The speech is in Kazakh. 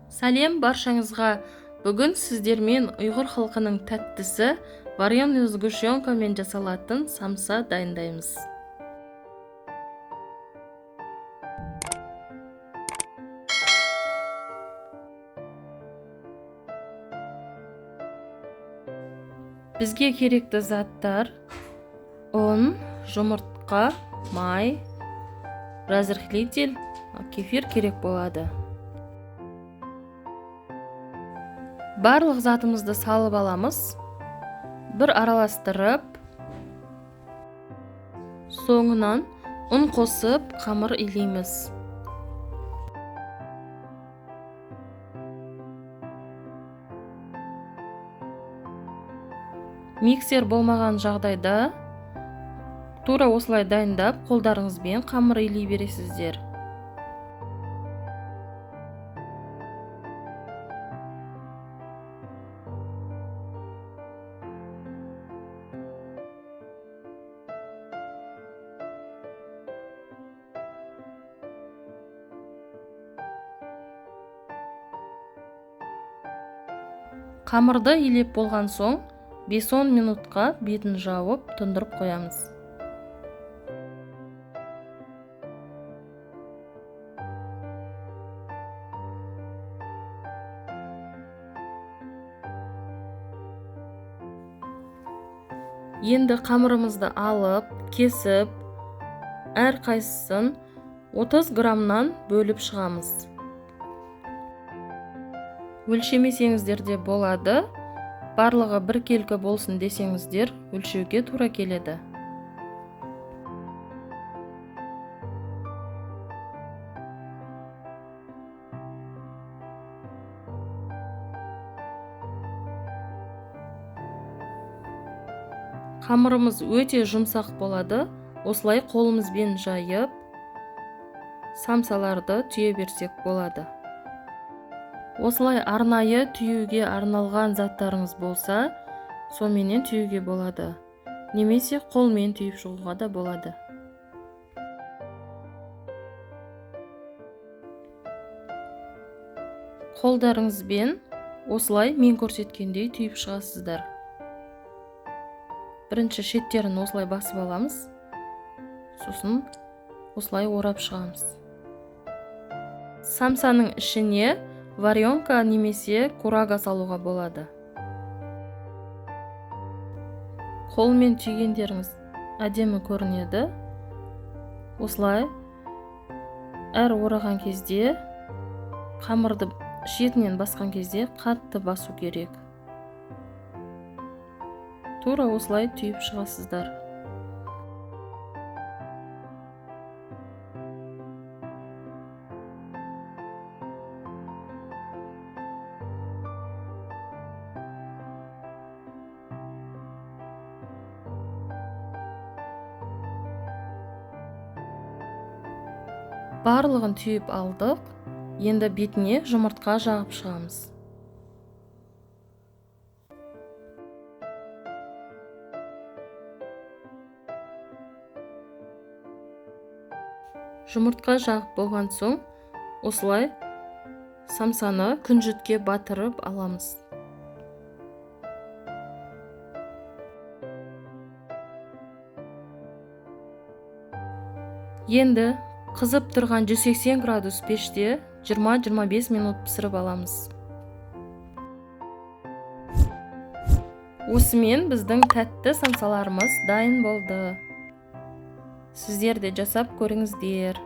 Сәлем баршаңызға. Бүгін сіздермен ұйғыр халқының тәттісі варенный сгущенкамен жасалатын самса дайындаймыз. Бізге керекті заттар: ұн, жұмыртқа, май, разрыхлитель, кефир керек болады. Барлық затымызды салып аламыз. Бір араластырып, соңынан ұн қосып, қамыр илейміз. Миксер болмаған жағдайда тура осылай дайындап, қолдарыңызбен қамыр илей бересіздер. Қамырды илеп болған соң 5-10 минутқа бетін жауып тұндырып қоямыз. Енді қамырымызды алып, кесіп, әр қайсысын 30 граммнан бөліп шығамыз. Өлшемесеңіздер де болады. Барлығы бір келкі болсын десеңіздер, өлшеуге тура келеді. Қамырымыз өте жұмсақ болады. Осылай қолымызбен жайып, самсаларды түйе берсек болады. Осылай арнайы түйуге арналған заттарыңыз болса, сонымен түйуге болады. Немесе қолмен түйіп шығуға да болады. Қолдарыңызбен осылай мен көрсеткендей түйіп шығасыздар. Бірінші шеттерін осылай басып аламыз. Сосын осылай орап шығамыз. Самсаның ішіне варенка немесе курага салуға болады. Қолмен түйгендеріңіз әдемі көрінеді. Осылай әр ораған кезде, қамырды шетінен басқан кезде қатты басу керек. Тура осылай түйіп шығасыздар. Барлығын түйіп алдық. Енді бетіне жұмыртқа жағып шығамыз. Жұмыртқа жағып болған соң, осылай самсаны күнжітке батырып аламыз. Енді қызып тұрған 180 градус пеште 20-25 минут пісіріп аламыз. Осымен біздің тәтті самсаларымыз дайын болды. Сіздер де жасап көріңіздер.